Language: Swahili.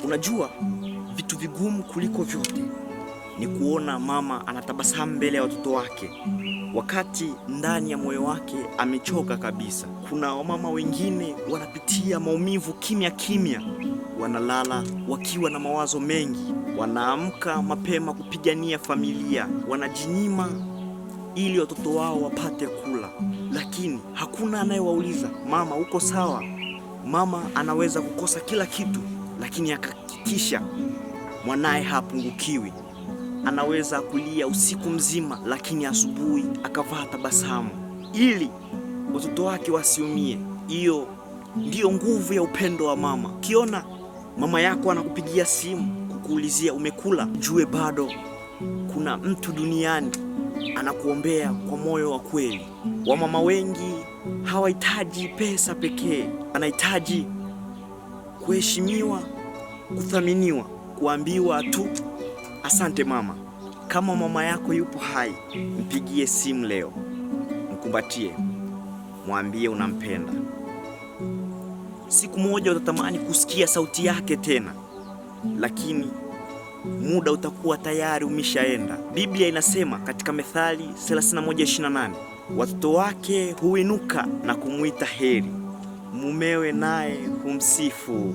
Unajua, vitu vigumu kuliko vyote ni kuona mama anatabasamu mbele ya watoto wake wakati ndani ya moyo wake amechoka kabisa. Kuna wamama wengine wanapitia maumivu kimya kimya, wanalala wakiwa na mawazo mengi, wanaamka mapema kupigania familia, wanajinyima ili watoto wao wapate kula, lakini hakuna anayewauliza, mama uko sawa? Mama anaweza kukosa kila kitu, lakini akahakikisha mwanaye hapungukiwi. Anaweza kulia usiku mzima, lakini asubuhi akavaa tabasamu ili watoto wake wasiumie. Hiyo ndiyo nguvu ya upendo wa mama. Ukiona mama yako anakupigia simu kukuulizia umekula, jue bado kuna mtu duniani anakuombea kwa moyo wa kweli. Wamama wengi hawahitaji pesa pekee, anahitaji kuheshimiwa, kuthaminiwa, kuambiwa tu asante mama. Kama mama yako yupo hai, mpigie simu leo, mkumbatie, mwambie unampenda. Siku moja utatamani kusikia sauti yake tena, lakini muda utakuwa tayari umeshaenda. Biblia inasema katika Methali 31:28, watoto wake huinuka na kumuita heri, mumewe naye humsifu.